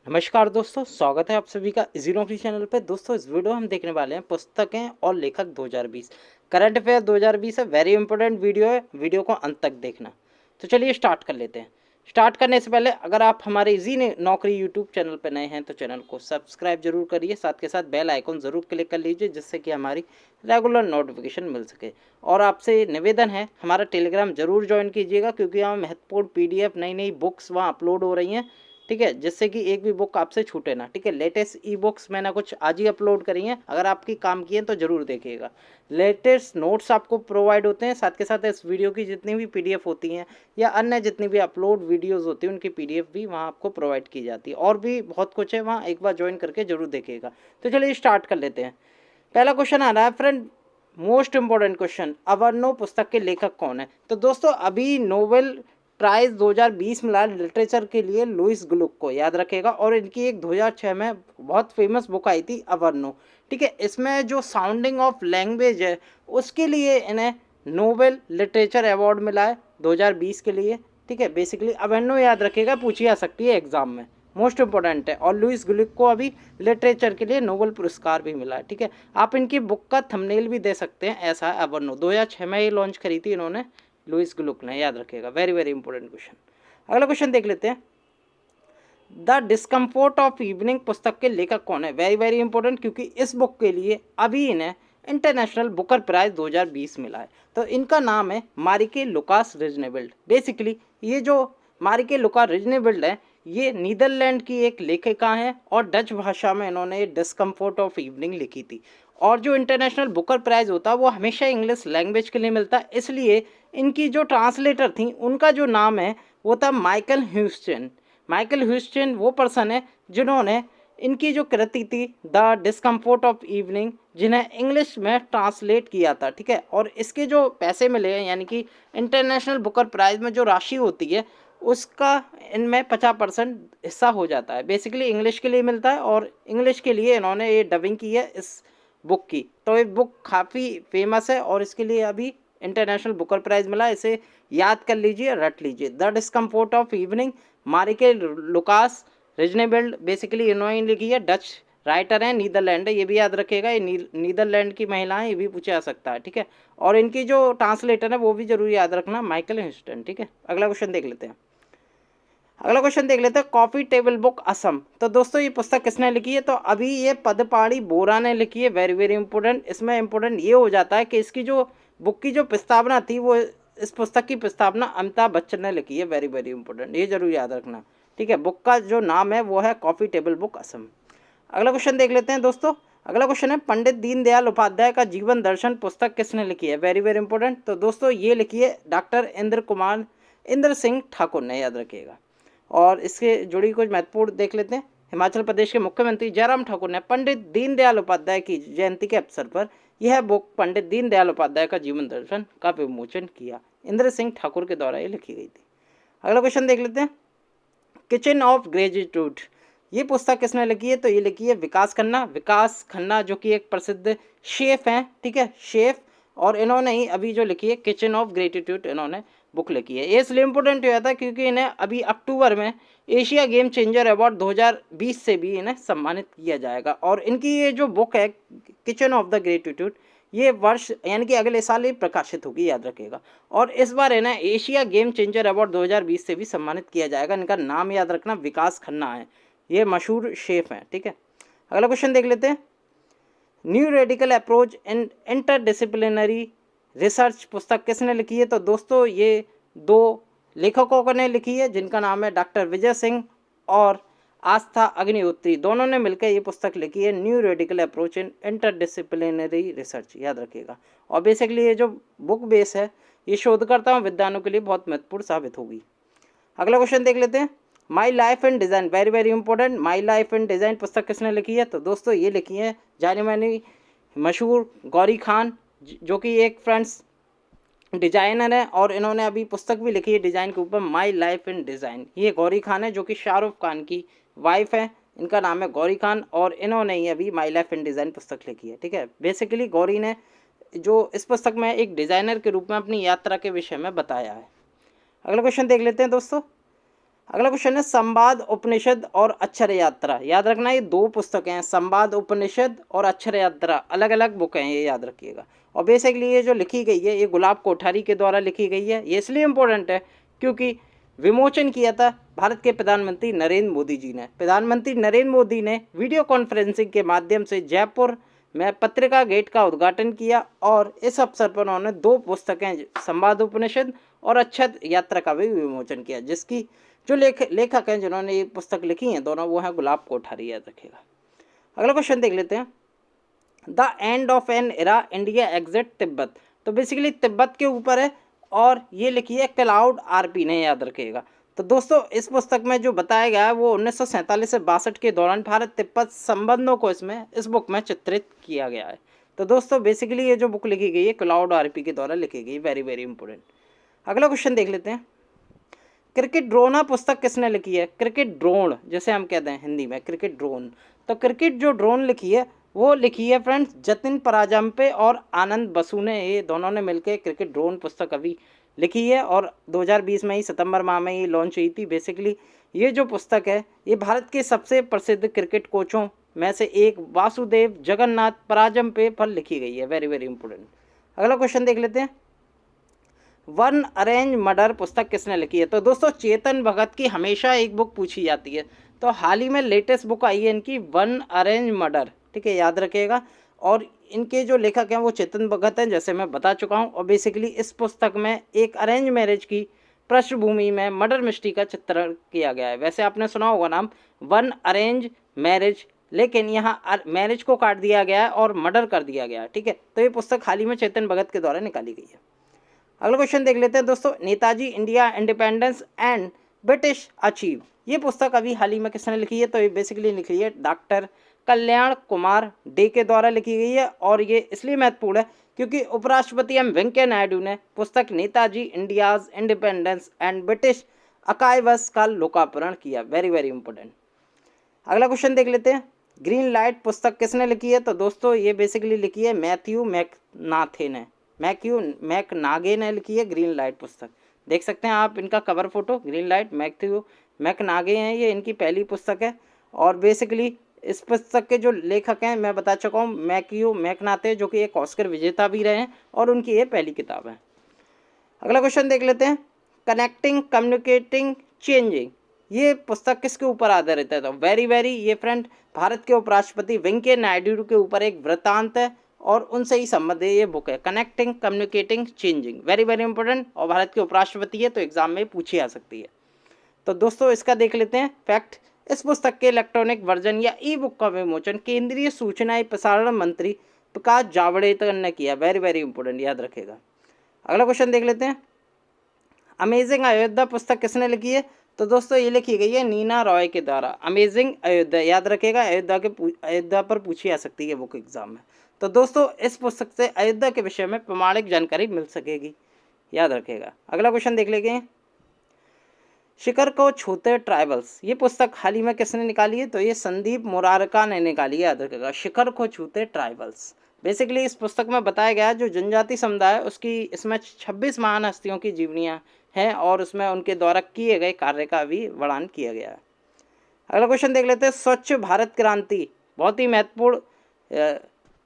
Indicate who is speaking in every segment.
Speaker 1: नमस्कार दोस्तों, स्वागत है आप सभी का इजी नौकरी चैनल पे। दोस्तों, इस वीडियो हम देखने वाले हैं पुस्तकें और लेखक 2020 करंट अफेयर 2020 है। वेरी इंपॉर्टेंट वीडियो है, वीडियो को अंत तक देखना। तो चलिए स्टार्ट कर लेते हैं। स्टार्ट करने से पहले अगर आप हमारे इजी नौकरी यूट्यूब चैनल पर नए हैं तो चैनल को सब्सक्राइब जरूर करिए, साथ के साथ बेल आइकन जरूर क्लिक कर लीजिए जिससे कि हमारी रेगुलर नोटिफिकेशन मिल सके। और आपसे निवेदन है, हमारा टेलीग्राम जरूर ज्वाइन कीजिएगा क्योंकि वहाँ महत्वपूर्ण PDF नई नई बुक्स वहाँ अपलोड हो रही हैं, ठीक है, जिससे कि एक भी बुक आपसे छूटे ना। ठीक है, लेटेस्ट ई बुक्स मैंने कुछ आज ही अपलोड करी हैं, अगर आपकी काम की है तो ज़रूर देखिएगा। लेटेस्ट नोट्स आपको प्रोवाइड होते हैं, साथ के साथ इस वीडियो की जितनी भी PDF होती हैं या अन्य जितनी भी अपलोड वीडियोज़ होती हैं उनकी PDF भी वहाँ आपको प्रोवाइड की जाती है। और भी बहुत कुछ है वहाँ, एक बार ज्वाइन करके ज़रूर देखिएगा। तो चलिए स्टार्ट कर लेते हैं। पहला क्वेश्चन आ रहा है फ्रेंड, मोस्ट इंपॉर्टेंट क्वेश्चन, अवर्नो पुस्तक के लेखक कौन है? तो दोस्तों, अभी नोबेल प्राइज 2020 मिला लिटरेचर के लिए लुइस ग्लुक को, याद रखेगा। और इनकी एक 2006 में बहुत फेमस बुक आई थी अवर्नो। ठीक है, इसमें जो साउंडिंग ऑफ लैंग्वेज है उसके लिए इन्हें नोबेल लिटरेचर अवार्ड मिला है 2020 के लिए। ठीक है, बेसिकली अवर्नो याद रखेगा, पूछी आ सकती है एग्जाम में, मोस्ट इंपॉर्टेंट है। और लुइस ग्लुक को अभी लिटरेचर के लिए नोबेल पुरस्कार भी मिला है। ठीक है, आप इनकी बुक का थंबनेल भी दे सकते हैं, ऐसा है अवर्नो। 2006 में ये लॉन्च करी थी इन्होंने, लुइस ग्लुक ने, याद रखिएगा। Very very important question. अगला क्वेश्चन देख लेते हैं, द डिस्कम्फोर्ट ऑफ इवनिंग पुस्तक के लेखक कौन है? वेरी वेरी इंपॉर्टेंट, क्योंकि इस बुक के लिए अभी इन्हें इंटरनेशनल बुकर प्राइज 2020 मिला है। तो इनका नाम है मारिके लुकास रिजनेबिल्ड। बेसिकली ये जो मारिके लुका रिजनेबिल्ड है, ये नीदरलैंड की एक लेखिका हैं और डच भाषा में इन्होंने डिस्कम्फोर्ट ऑफ इवनिंग लिखी थी। और जो इंटरनेशनल बुकर प्राइज़ होता है वो हमेशा इंग्लिश लैंग्वेज के लिए मिलता है, इसलिए इनकी जो ट्रांसलेटर थी उनका जो नाम है वो था माइकल ह्यूस्टन। माइकल ह्यूस्टन वो पर्सन है जिन्होंने इनकी जो कृति थी द डिस्कम्फोर्ट ऑफ इवनिंग, जिन्हें इंग्लिश में ट्रांसलेट किया था। ठीक है, और इसके जो पैसे मिले हैं, यानी कि इंटरनेशनल बुकर प्राइज़ में जो राशि होती है उसका इनमें 50% हिस्सा हो जाता है। बेसिकली इंग्लिश के लिए मिलता है और इंग्लिश के लिए इन्होंने ये डबिंग की है इस बुक की। तो ये बुक काफ़ी फेमस है और इसके लिए अभी इंटरनेशनल बुकर प्राइज़ मिला। इसे याद कर लीजिए, रट लीजिए। द डिस्कम्फोर्ट ऑफ इवनिंग, मारिके लुकास रिजनेबिल्ड। बेसिकली इन्होंने लिखी है, डच राइटर हैं, नीदरलैंड है, ये भी याद रखिएगा। ये नीदरलैंड की महिलाएं, ये भी पूछा जा सकता है। ठीक है, और इनकी जो ट्रांसलेटर है वो भी जरूर याद रखना, माइकल ह्यूस्टन। ठीक है, अगला क्वेश्चन देख लेते हैं। अगला क्वेश्चन देख लेते हैं, कॉफी टेबल बुक असम। तो दोस्तों, ये पुस्तक किसने लिखी है? तो अभी ये पदपाड़ी बोरा ने लिखी है। Very very important. इसमें इंपॉर्टेंट ये हो जाता है कि इसकी जो बुक की जो प्रस्तावना थी वो, इस पुस्तक की प्रस्तावना अमिताभ बच्चन ने लिखी है। वेरी वेरी इंपॉर्टेंट, ये जरूर याद रखना। ठीक है, बुक का जो नाम है वो है कॉफी टेबल बुक असम। अगला क्वेश्चन देख लेते हैं दोस्तों। अगला क्वेश्चन है, पंडित दीनदयाल उपाध्याय का जीवन दर्शन पुस्तक किसने लिखी है? Very very important. तो दोस्तों, ये लिखी है डॉक्टर इंद्र सिंह ठाकुर ने, याद रखिएगा। और इसके जुड़ी कुछ महत्वपूर्ण देख लेते हैं। हिमाचल प्रदेश के मुख्यमंत्री जयराम ठाकुर ने पंडित दीनदयाल उपाध्याय की जयंती के अवसर पर यह बुक पंडित दीनदयाल उपाध्याय का जीवन दर्शन का विमोचन किया। इंद्र सिंह ठाकुर के द्वारा ये लिखी गई थी। अगला क्वेश्चन देख लेते हैं, किचन ऑफ ग्रेटिट्यूड, ये पुस्तक किसने लिखी है? तो ये लिखी है विकास खन्ना। विकास खन्ना जो कि एक प्रसिद्ध शेफ हैं, ठीक है, शेफ। और इन्होंने ही अभी जो लिखी है किचन ऑफ ग्रेटिट्यूड, इन्होंने बुक लिखी है। ये इसलिए इम्पोर्टेंट हुआ था क्योंकि इन्हें अभी अक्टूबर में एशिया गेम चेंजर अवार्ड 2020 से भी इन्हें सम्मानित किया जाएगा। और इनकी ये जो बुक है किचन ऑफ द ग्रेटिट्यूड, ये वर्ष यानी कि अगले साल ये प्रकाशित होगी, याद रखिएगा। और इस बार इन्हें एशिया गेम चेंजर अवार्ड 2020 से भी सम्मानित किया जाएगा। इनका नाम याद रखना, विकास खन्ना है, ये मशहूर शेफ हैं। ठीक है, अगला क्वेश्चन देख लेते हैं, new radical approach in interdisciplinary research पुस्तक किसने लिखी है? तो दोस्तों, ये दो लेखकों ने लिखी है जिनका नाम है डॉक्टर विजय सिंह और आस्था अग्निहोत्री। दोनों ने मिलकर ये पुस्तक लिखी है, new radical approach in interdisciplinary research, याद रखिएगा। और बेसिकली ये जो बुक बेस है ये शोधकर्ताओं विद्वानों के लिए बहुत महत्वपूर्ण साबित होगी। अगला क्वेश्चन देख लेते हैं, my life and design. Very very important, my life and design पुस्तक किसने लिखी है? तो दोस्तों, ये लिखी है जानी मानी मशहूर गौरी खान, जो कि एक फ्रेंड्स डिजाइनर है। और इन्होंने अभी पुस्तक भी लिखी है डिज़ाइन के ऊपर, माई लाइफ इन डिज़ाइन। ये गौरी खान है जो कि शाहरुख खान की वाइफ है, इनका नाम है गौरी खान। और इन्होंने ही अभी माई लाइफ इन डिज़ाइन पुस्तक लिखी है। ठीक है, बेसिकली गौरी ने जो इस पुस्तक में एक डिज़ाइनर के रूप में अपनी यात्रा के विषय में बताया है। अगला क्वेश्चन देख लेते हैं दोस्तों, अगला क्वेश्चन है संवाद उपनिषद और अक्षर यात्रा। याद रखना ये दो पुस्तकें हैं, संवाद उपनिषद और अक्षर यात्रा, अलग अलग बुक हैं, ये याद रखिएगा। और बेसिकली ये जो लिखी गई है ये गुलाब कोठारी के द्वारा लिखी गई है। ये इसलिए इम्पोर्टेंट है क्योंकि विमोचन किया था भारत के प्रधानमंत्री नरेंद्र मोदी जी ने। प्रधानमंत्री नरेंद्र मोदी ने वीडियो कॉन्फ्रेंसिंग के माध्यम से जयपुर में पत्रिका गेट का उद्घाटन किया और इस अवसर पर उन्होंने दो पुस्तकें संवाद उपनिषद और अक्षर यात्रा का भी विमोचन किया, जिसकी जो लेखक हैं जिन्होंने ये पुस्तक लिखी हैं दोनों, वो हैं गुलाब कोठारी, याद रखिएगा। अगला क्वेश्चन देख लेते हैं, the end of an era India exit Tibet. तो बेसिकली तिब्बत के ऊपर है और ये लिखी है क्लाउड आरपी ने, याद रखिएगा। तो दोस्तों इस पुस्तक में जो बताया गया है वो 1947 से 62 के दौरान भारत तिब्बत संबंधों को इस बुक में चित्रित किया गया है। तो दोस्तों बेसिकली ये जो बुक लिखी गई है क्लाउड आरपी के द्वारा लिखी गई, वेरी वेरी इंपॉर्टेंट। अगला क्वेश्चन देख लेते हैं, क्रिकेट ड्रोन पुस्तक किसने लिखी है? क्रिकेट ड्रोन जैसे हम कहते हैं हिंदी में, क्रिकेट ड्रोन। तो क्रिकेट जो ड्रोन लिखी है वो लिखी है फ्रेंड्स जतिन पराजंपे और आनंद बसु ने, ये दोनों ने मिलकर क्रिकेट ड्रोन पुस्तक अभी लिखी है और 2020 में ही सितंबर माह में ही लॉन्च हुई थी। बेसिकली ये जो पुस्तक है ये भारत के सबसे प्रसिद्ध क्रिकेट कोचों में से एक वासुदेव जगन्नाथ पराजंपे पर लिखी गई है, वेरी वेरी इंपॉर्टेंट। अगला क्वेश्चन देख लेते हैं, वन अरेंज मर्डर पुस्तक किसने लिखी है? तो दोस्तों चेतन भगत की हमेशा एक बुक पूछी जाती है, तो हाल ही में लेटेस्ट बुक आई है इनकी वन अरेंज मर्डर, ठीक है, याद रखिएगा। और इनके जो लेखक हैं वो चेतन भगत हैं, जैसे मैं बता चुका हूँ। और बेसिकली इस पुस्तक में एक अरेंज मैरिज की पृष्ठभूमि में मर्डर मिस्ट्री का चित्रण किया गया है। वैसे आपने सुना होगा नाम वन अरेंज मैरिज, लेकिन यहाँ मैरिज को काट दिया गया है और मर्डर कर दिया गया है, ठीक है। तो ये पुस्तक हाल ही में चेतन भगत के द्वारा निकाली गई है। अगला क्वेश्चन देख लेते हैं दोस्तों, Netaji India independence and British achieve, ये पुस्तक अभी हाल ही में किसने लिखी है? तो ये बेसिकली लिखी है डॉक्टर कल्याण कुमार डे के द्वारा लिखी गई है। और ये इसलिए महत्वपूर्ण है क्योंकि उपराष्ट्रपति एम वेंकैया नायडू ने पुस्तक Netaji India's independence and British archives का लोकार्पण किया, वेरी वेरी इंपॉर्टेंट। अगला क्वेश्चन देख लेते हैं, ग्रीन लाइट पुस्तक किसने लिखी है? तो दोस्तों ये बेसिकली लिखी है मैथ्यू मैकनाथे ने, मैकनागे ने लिखी है ग्रीन लाइट पुस्तक। देख सकते हैं आप इनका cover photo, green light Matthew McConaughey हैं, ये इनकी पहली पुस्तक है। और बेसिकली इस पुस्तक के जो लेखक हैं मैं बता चुका हूँ, मैथ्यू मैकनाथे, जो कि एक ऑस्कर विजेता भी रहे हैं और उनकी ये पहली किताब है। अगला क्वेश्चन देख लेते हैं, कनेक्टिंग कम्युनिकेटिंग चेंजिंग, ये पुस्तक किसके ऊपर आधारित है? तो वेरी वेरी ये फ्रेंड भारत के उपराष्ट्रपति वेंकैया नायडू के ऊपर एक वृत्तांत है और उनसे ही संबंधित ये बुक है, connecting communicating changing, very very important. और भारत के उपराष्ट्रपति है तो एग्जाम में पूछी आ सकती है। तो दोस्तों इसका देख लेते हैं फैक्ट, इस पुस्तक के इलेक्ट्रॉनिक वर्जन या ई बुक का विमोचन केंद्रीय सूचना एवं प्रसारण मंत्री प्रकाश जावड़ेकर ने किया, वेरी वेरी इंपॉर्टेंट, याद रखेगा। अगला क्वेश्चन देख लेते हैं, अमेजिंग अयोध्या पुस्तक किसने लिखी है? तो दोस्तों ये लिखी गई है नीना रॉय के द्वारा, अमेजिंग अयोध्या, याद रखेगा। अयोध्या पर पूछी आ सकती है बुक एग्जाम में। तो दोस्तों इस पुस्तक से अयोध्या के विषय में प्रमाणिक जानकारी मिल सकेगी, याद रखेगा। अगला क्वेश्चन देख लेंगे, शिखर को छूते ट्राइबल्स, ये पुस्तक हाल ही में किसने निकाली है? तो ये संदीप मुरारका ने निकाली है, याद रखेगा, शिखर को छूते ट्राइबल्स। बेसिकली इस पुस्तक में बताया गया है जो जनजाति समुदाय उसकी, इसमें 26 महान हस्तियों की जीवनियाँ हैं और उसमें उनके द्वारा किए गए कार्य का भी वर्णन किया गया है। अगला क्वेश्चन देख लेते हैं, स्वच्छ भारत क्रांति, बहुत ही महत्वपूर्ण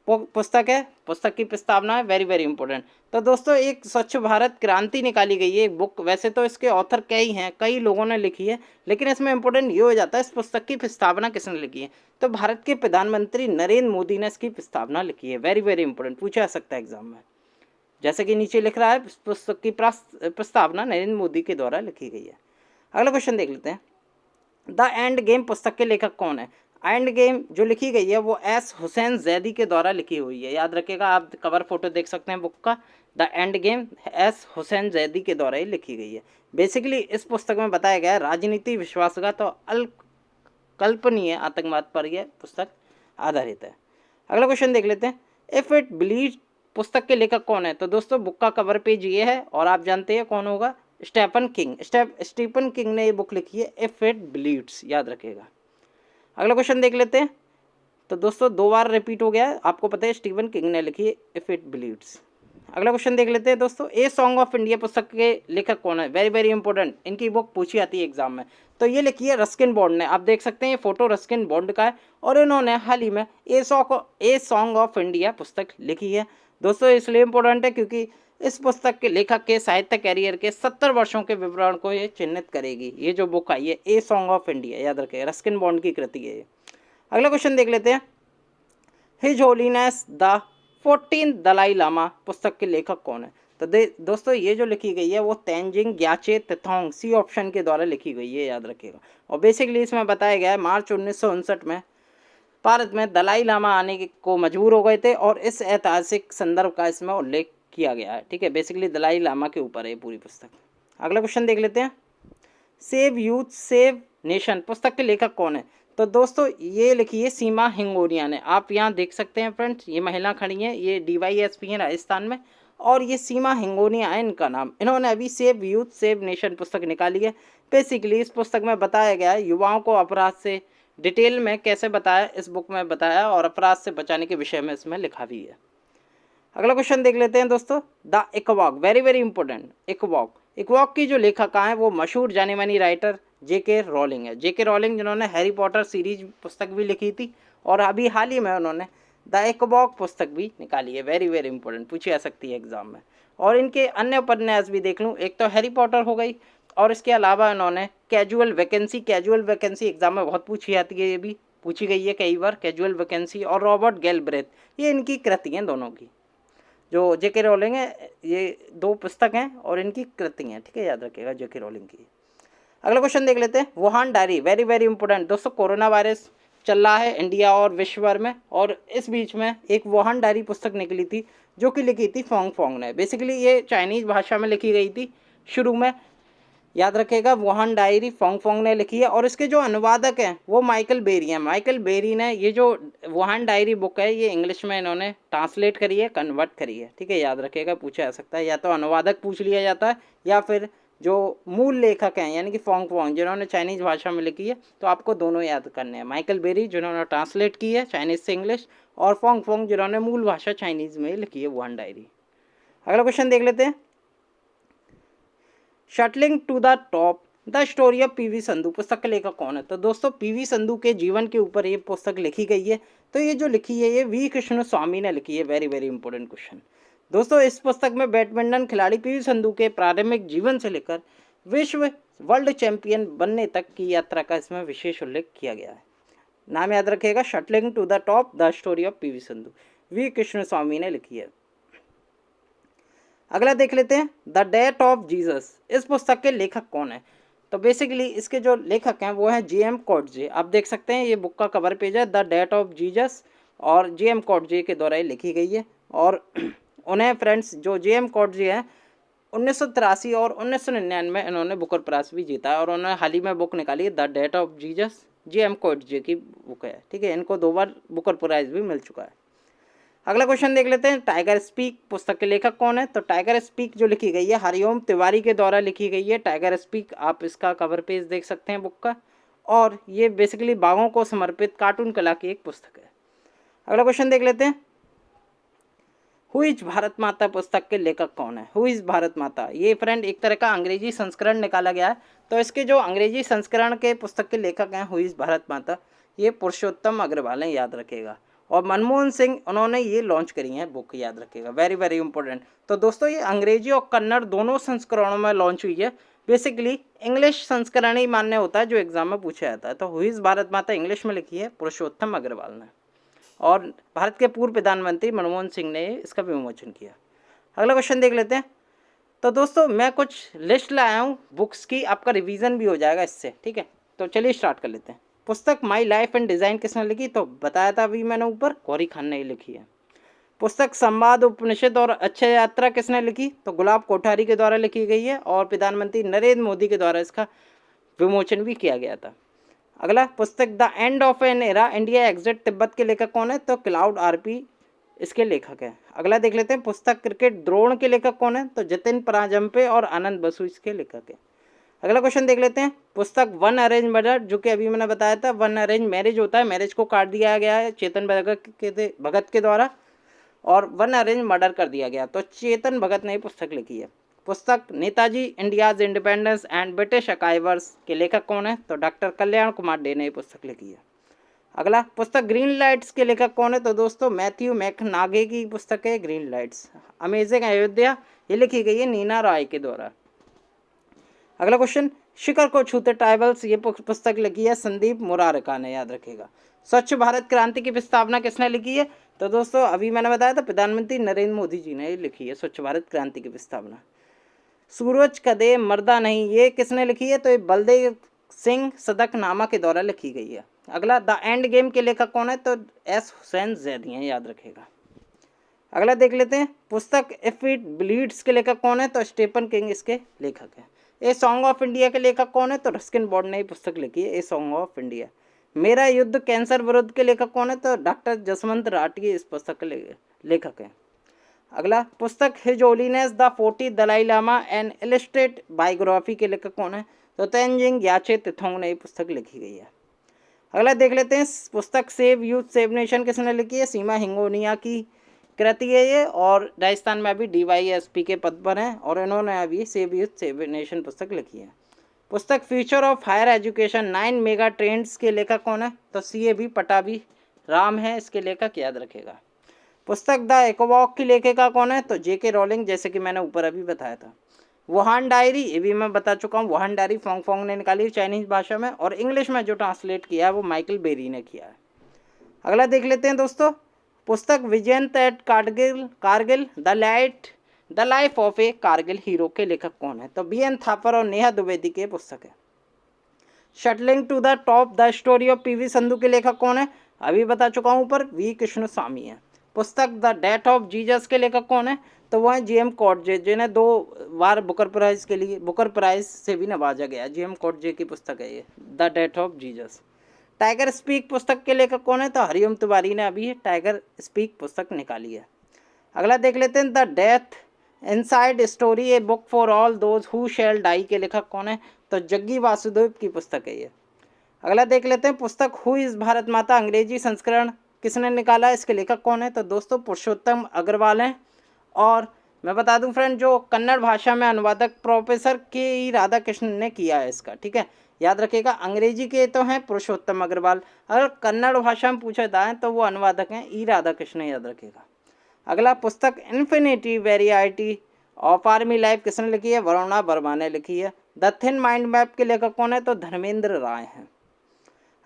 Speaker 1: पुस्तक है, पुस्तक की प्रस्तावना है, वेरी वेरी इंपॉर्टेंट। तो दोस्तों एक स्वच्छ भारत क्रांति निकाली गई है एक बुक, वैसे तो इसके ऑथर कई हैं, कई लोगों ने लिखी है, लेकिन इसमें इंपॉर्टेंट ये हो जाता है इस पुस्तक की प्रस्तावना किसने लिखी है? तो भारत के प्रधानमंत्री नरेंद्र मोदी ने इसकी प्रस्तावना लिखी है, वेरी वेरी इंपॉर्टेंट, पूछा जा सकता है एग्जाम में। जैसे कि नीचे लिख रहा है पुस्तक की प्रस्तावना नरेंद्र मोदी के द्वारा लिखी गई है। अगला क्वेश्चन देख लेते हैं, द एंड गेम पुस्तक के लेखक कौन है? एंड गेम जो लिखी गई है वो एस हुसैन जैदी के द्वारा लिखी हुई है, याद रखिएगा। आप कवर फोटो देख सकते हैं बुक का, the end game S Hussain Zaidi के द्वारा ही लिखी गई है। बेसिकली इस पुस्तक में बताया गया है राजनीति, विश्वासघात और अल्पकल्पनीय आतंकवाद पर यह पुस्तक आधारित है। अगला क्वेश्चन देख लेते हैं, इफ इट बिलीव पुस्तक के लेखक कौन है? तो दोस्तों बुक का कवर पेज ये है और आप जानते हैं कौन होगा, स्टीफन किंग ने ये बुक लिखी है, इफ इट बिलीव्स, याद रखिएगा। अगला क्वेश्चन देख लेते हैं, तो दोस्तों 2 बार रिपीट हो गया है, आपको पता है स्टीफन किंग ने लिखी है इफ इट बिलीव्स। अगला क्वेश्चन देख लेते हैं दोस्तों, ए सॉन्ग ऑफ इंडिया पुस्तक के लेखक कौन है? वेरी वेरी इंपॉर्टेंट, इनकी बुक पूछी आती है एग्जाम में। तो ये लिखी है रस्किन बॉन्ड ने, आप देख सकते हैं ये फोटो रस्किन बॉन्ड का है, और इन्होंने हाल ही में ए सॉन्ग ऑफ इंडिया पुस्तक लिखी है। दोस्तों इसलिए इंपॉर्टेंट है क्योंकि इस पुस्तक के लेखक के साहित्य कैरियर के 70 वर्षों के विवरण को ये चिन्हित करेगी। ये जो बुक आई है ए सॉन्ग ऑफ इंडिया, याद रखें रस्किन बॉन्ड की कृति है ये। अगला क्वेश्चन देख लेते हैं, His Holiness the 14 Dalai Lama पुस्तक के लेखक कौन है? तो दोस्तों ये जो लिखी गई है वो तेंजिंग ग्याचे तेथोंग, सी ऑप्शन के द्वारा लिखी गई है, याद रखिएगा। और बेसिकली इसमें बताया गया है मार्च 1959 में भारत में दलाई लामा आने को मजबूर हो गए थे, और इस ऐतिहासिक संदर्भ का इसमें उल्लेख किया गया है। ठीक है, बेसिकली दलाई लामा के ऊपर है पूरी पुस्तक। अगला क्वेश्चन देख लेते हैं, सेव यूथ सेव नेशन पुस्तक के लेखक कौन है? तो दोस्तों ये लिखी है सीमा हिंगोरिया ने, आप यहाँ देख सकते हैं फ्रेंड्स, ये महिला खड़ी हैं, ये DYSP है राजस्थान में, और ये सीमा हिंगोरिया है इनका नाम। इन्होंने अभी सेव यूथ सेव नेशन पुस्तक निकाली है। बेसिकली इस पुस्तक में बताया गया है युवाओं को अपराध से डिटेल में कैसे बताया, इस बुक में बताया, और अपराध से बचाने के विषय में इसमें लिखा भी है। अगला क्वेश्चन देख लेते हैं दोस्तों, द इक्वाक, वेरी वेरी इंपॉर्टेंट, इक्वाक। इक्वाक की जो लेखिका है वो मशहूर जानी मानी राइटर JK रॉलिंग है। JK रॉलिंग जिन्होंने हैरी पॉटर सीरीज पुस्तक भी लिखी थी, और अभी हाल ही में उन्होंने द इक्वाक पुस्तक भी निकाली है। वेरी वेरी इंपॉर्टेंट, पूछी जा सकती है एग्जाम में। और इनके अन्य उपन्यास भी देख लूँ, एक तो हैरी पॉटर हो गई, और इसके अलावा इन्होंने कैजुअल वैकेंसी एग्जाम में बहुत पूछी जाती है, ये भी पूछी गई है कई बार, कैजुअल वैकेंसी, और रॉबर्ट गैलब्रेथ, ये इनकी कृति हैं दोनों की। जो JK रॉलिंग है, ये 2 पुस्तक हैं और इनकी कृति हैं। ठीक है, याद रखिएगा JK रॉलिंग की। अगला क्वेश्चन देख लेते हैं, Wuhan diary, very very important दोस्तों। कोरोना वायरस चल रहा है इंडिया और विश्व भर में, और इस बीच में एक वुहान डायरी पुस्तक निकली थी जो कि लिखी थी फोंग फोंग ने। बेसिकली ये चाइनीज़ भाषा में लिखी गई थी शुरू में, याद रखेगा वुहान डायरी फोंग फोंग ने लिखी है, और इसके जो अनुवादक हैं वो माइकल बेरी हैं। माइकल बेरी ने ये जो वुहान डायरी बुक है ये इंग्लिश में इन्होंने ट्रांसलेट करी है, कन्वर्ट करी है। ठीक है, याद रखेगा, पूछा जा सकता है, या तो अनुवादक पूछ लिया जाता है, या फिर जो मूल लेखक हैं यानी कि फोंग फोंग जिन्होंने चाइनीज़ भाषा में लिखी है, तो आपको दोनों याद करने हैं। माइकल बेरी जिन्होंने ट्रांसलेट की है चाइनीज़ से इंग्लिश, और फोंग फोंग जिन्होंने मूल भाषा चाइनीज़ में लिखी है वुहान डायरी। अगला क्वेश्चन देख लेते हैं, shuttling to the top the story of PV Sindhu पुस्तक के लेखक कौन है? तो दोस्तों PV संधू के जीवन के ऊपर ये पुस्तक लिखी गई है। तो ये जो लिखी है ये V कृष्ण स्वामी ने लिखी है। वेरी वेरी इंपॉर्टेंट क्वेश्चन दोस्तों। इस पुस्तक में बैडमिंटन खिलाड़ी PV संधू के प्रारंभिक जीवन से लेकर विश्व वर्ल्ड चैंपियन बनने तक की यात्रा का इसमें विशेष उल्लेख किया गया है। नाम याद रखिएगा, shuttling to the top the story of PV Sindhu, V Krishnaswamy ने लिखी है। अगला देख लेते हैं, द डेथ ऑफ जीसस, इस पुस्तक के लेखक कौन है? तो बेसिकली इसके जो लेखक हैं वो हैं JM कॉटजे। आप देख सकते हैं ये बुक का कवर पेज है, द डेथ ऑफ जीसस, और JM कॉटजे के द्वारा ये लिखी गई है। और उन्हें फ्रेंड्स जो JM कॉटजे हैं 1983 और 1999 में इन्होंने बुकर प्राइज भी जीता है, और उन्होंने हाल ही में बुक निकाली है the death of Jesus, JM कॉटजे की बुक है। ठीक है, इनको 2 बार बुकर प्राइज भी मिल चुका है। अगला क्वेश्चन देख लेते हैं, टाइगर स्पीक पुस्तक के लेखक कौन है? तो टाइगर स्पीक जो लिखी गई है हरिओम तिवारी के द्वारा लिखी गई है। टाइगर स्पीक, आप इसका कवर पेज देख सकते हैं बुक का, और ये बेसिकली बाघों को समर्पित कार्टून कला की एक पुस्तक है। अगला क्वेश्चन देख लेते हैं, हु इज भारत माता पुस्तक के लेखक कौन है? हु इज भारत माता, ये फ्रेंड एक तरह का अंग्रेजी संस्करण निकाला गया है। तो इसके जो अंग्रेजी संस्करण के पुस्तक के लेखक हैं हु इज भारत माता, ये पुरुषोत्तम अग्रवाल हैं, याद रखेगा। और मनमोहन सिंह उन्होंने ये लॉन्च करी है बुक, याद रखेगा, वेरी वेरी इंपॉर्टेंट। तो दोस्तों ये अंग्रेजी और कन्नड़ दोनों संस्करणों में लॉन्च हुई है। बेसिकली इंग्लिश संस्करण ही मान्य होता है जो एग्जाम में पूछा जाता है। तो हु इज भारत माता इंग्लिश में लिखी है पुरुषोत्तम अग्रवाल ने, और भारत के पूर्व प्रधानमंत्री मनमोहन सिंह ने इसका विमोचन किया। अगला क्वेश्चन देख लेते हैं। तो दोस्तों मैं कुछ लिस्ट लाया हूँ बुक्स की, आपका रिवीजन भी हो जाएगा इससे। ठीक है, तो चलिए स्टार्ट कर लेते हैं। पुस्तक माई लाइफ एंड डिज़ाइन किसने लिखी? तो बताया था अभी मैंने ऊपर, गौरी खान ने लिखी है। पुस्तक संवाद उपनिषद और अच्छे यात्रा किसने लिखी? तो गुलाब कोठारी के द्वारा लिखी गई है, और प्रधानमंत्री नरेंद्र मोदी के द्वारा इसका विमोचन भी किया गया था। अगला, पुस्तक the end of an era India exit Tibet के लेखक कौन है? तो क्लाउड RP इसके लेखक है। अगला देख लेते हैं, पुस्तक क्रिकेट द्रोण के लेखक कौन है? तो जतिन पराजंपे और आनंद बसु इसके लेखक है। अगला क्वेश्चन देख लेते हैं, पुस्तक वन अरेंज मर्डर, जो कि अभी मैंने बताया था वन अरेंज मैरिज होता है, मैरिज को काट दिया गया है चेतन भगत के द्वारा, और वन अरेंज मर्डर कर दिया गया। तो चेतन भगत ने ये पुस्तक लिखी है। पुस्तक Netaji India's independence and British archives के लेखक कौन है? तो डॉक्टर कल्याण कुमार डे ने ये पुस्तक लिखी है। अगला, पुस्तक ग्रीन लाइट्स के लेखक कौन है? तो दोस्तों मैथ्यू मैकनागे की पुस्तक है ग्रीन लाइट्स। अमेजिंग अयोध्या ये लिखी गई है नीना राय के द्वारा। अगला क्वेश्चन, शिखर को छूते ट्राइबल्स ये पुस्तक लिखी है संदीप मुरारका ने, याद रखेगा। स्वच्छ भारत क्रांति की प्रस्तावना किसने लिखी है? तो दोस्तों अभी मैंने बताया था प्रधानमंत्री नरेंद्र मोदी जी ने लिखी है स्वच्छ भारत क्रांति की प्रस्तावना। सूरज कदे मर्दा नहीं ये किसने लिखी है? तो ये बलदेव सिंह सदकनामा के द्वारा लिखी गई है। अगला, द एंड गेम के लेखक कौन है? तो एस हुसैन जैदी हैं, याद रखेगा। अगला देख लेते हैं, पुस्तक इफ इट ब्लीड्स के लेखक कौन है? तो स्टीफन किंग इसके लेखक हैं। ए सॉन्ग ऑफ इंडिया के लेखक कौन है? तो रस्किन बॉन्ड ने पुस्तक लिखी है ए सॉन्ग ऑफ इंडिया। मेरा युद्ध कैंसर विरुद्ध के लेखक कौन है? तो डॉक्टर जसवंत राठी इस पुस्तक के लेखक हैं। अगला, पुस्तक His Holiness the 40 Dalai Lama and illustrate biography के लेखक कौन है? तो तेंजिंग ग्याचे तिथोंग ने पुस्तक लिखी गई है। अगला देख लेते हैं, पुस्तक सेव यूथ सेव नेशन किसने लिखी है? सीमा हिंगोनिया की कृति है ये, और राजस्थान में अभी DYSP के पद पर हैं और इन्होंने अभी सेव यूथ सेव नेशन पुस्तक लिखी है। पुस्तक future of higher education 9 mega trends के लेखक कौन है? तो CAB पटाभी राम है इसके लेखक, याद रखेगा। पुस्तक द इकोवॉक की लेखिका कौन है? तो JK रॉलिंग, जैसे कि मैंने ऊपर अभी बताया था। वुहान डायरी ये भी मैं बता चुका हूँ, वुहान डायरी फोंग फोंग ने निकाली चाइनीज भाषा में, और इंग्लिश में जो ट्रांसलेट किया है वो माइकल बेरी ने किया है। अगला देख लेते हैं दोस्तों, पुस्तक Vijyant at Kargil the life of a Kargil hero के लेखक कौन है? तो BN थापर और नेहा द्विवेदी की पुस्तक है। Shuttling to the top the story of PV Sindhu के लेखक कौन है? अभी बता चुका हूँ ऊपर, V कृष्णस्वामी है। पुस्तक द डेथ ऑफ जीसस के लेखक कौन है? तो वह है GM कॉटजे, जिन्हें 2 बार बुकर प्राइज से भी नवाजा गया। GM कॉटजे की पुस्तक है ये the death of Jesus. Tiger speak पुस्तक के लेखक कौन है? तो हरिओम तिवारी ने अभी टाइगर स्पीक पुस्तक निकाली है। अगला देख लेते हैं, the death inside story a book for all those who shall die के लेखक कौन है? तो जग्गी वासुदेव की पुस्तक है ये। अगला देख लेते हैं, पुस्तक हु इज भारत माता अंग्रेजी संस्करण किसने निकाला? इसके लेखक कौन है? तो दोस्तों पुरुषोत्तम अग्रवाल हैं। और मैं बता दूं फ्रेंड, जो कन्नड़ भाषा में अनुवादक प्रोफेसर KE राधाकृष्णन ने किया है इसका, ठीक है, याद रखिएगा। अंग्रेजी के तो हैं पुरुषोत्तम अग्रवाल, अगर कन्नड़ भाषा में पूछा जाए तो वो अनुवादक हैं E राधाकृष्णन, याद रखिएगा। अगला, पुस्तक infinity variety of army life किसने लिखी है? वरुणा वर्मा ने लिखी है। द थिन माइंड मैप के लेखक कौन है? तो धर्मेंद्र राय हैं।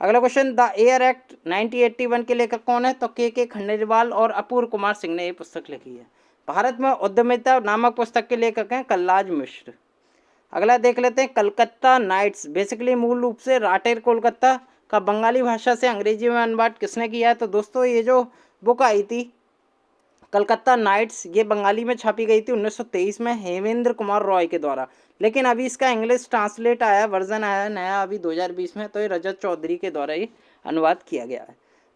Speaker 1: अगला क्वेश्चन, द एयर एक्ट 1981 के लेखक कौन है? तो KK खंडेलवाल और अपूर्व कुमार सिंह ने ये पुस्तक लिखी है। भारत में उद्यमिता नामक पुस्तक के लेखक हैं कल्लाज मिश्र। अगला देख लेते हैं, कलकत्ता नाइट्स बेसिकली मूल रूप से राटेर कोलकाता का बंगाली भाषा से अंग्रेजी में अनुवाद किसने किया है? तो दोस्तों ये जो बुक आई थी कलकत्ता नाइट्स, ये बंगाली में छापी गई थी 1923 में हेमेंद्र कुमार रॉय के द्वारा, लेकिन अभी इसका इंग्लिश ट्रांसलेट आया, वर्जन आया नया अभी 2020 में, तो ये रजत चौधरी के द्वारा ही अनुवाद किया गया है।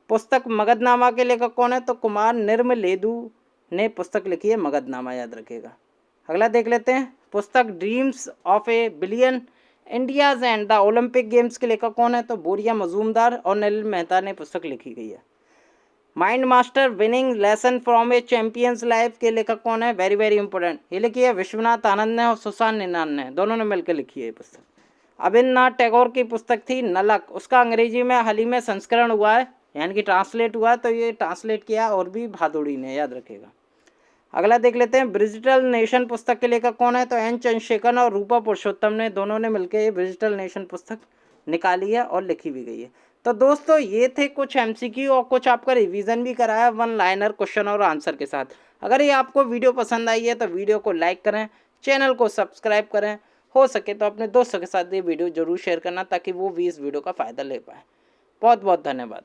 Speaker 1: पुस्तक मगधनामा के लेखक कौन है? तो कुमार निर्मलेदु ने पुस्तक लिखी है मगधनामा, याद रखेगा। अगला देख लेते हैं, पुस्तक dreams of A billion India's and the Olympic games के लेखक कौन है? तो बोरिया मजूमदार और नलिन मेहता ने पुस्तक लिखी गई है। Mind master winning lesson from A champions life के लेखक कौन है? वेरी वेरी इंपॉर्टेंट, ये लिखी है विश्वनाथ आनंद ने और सुसान निनान ने, दोनों ने मिलकर लिखी है ये पुस्तक। अविन्द्रनाथ टैगोर की पुस्तक थी नलक, उसका अंग्रेजी में हाल ही में संस्करण हुआ है, यानी कि ट्रांसलेट हुआ है, तो ये ट्रांसलेट किया और भी भादुड़ी ने, याद रखेगा। अगला देख लेते हैं, ब्रिजिटल नेशन पुस्तक के लेखक कौन है? तो N चंद्रशेखर और रूपा पुरुषोत्तम ने, दोनों ने मिलकर ये ब्रिजिटल नेशन पुस्तक निकाली है और लिखी भी गई है। तो दोस्तों ये थे कुछ MCQ और कुछ आपका रिवीजन भी कराया 1 लाइनर क्वेश्चन और आंसर के साथ। अगर ये आपको वीडियो पसंद आई है तो वीडियो को लाइक करें, चैनल को सब्सक्राइब करें, हो सके तो अपने दोस्तों के साथ ये वीडियो जरूर शेयर करना ताकि वो भी इस वीडियो का फ़ायदा ले पाए। बहुत बहुत धन्यवाद।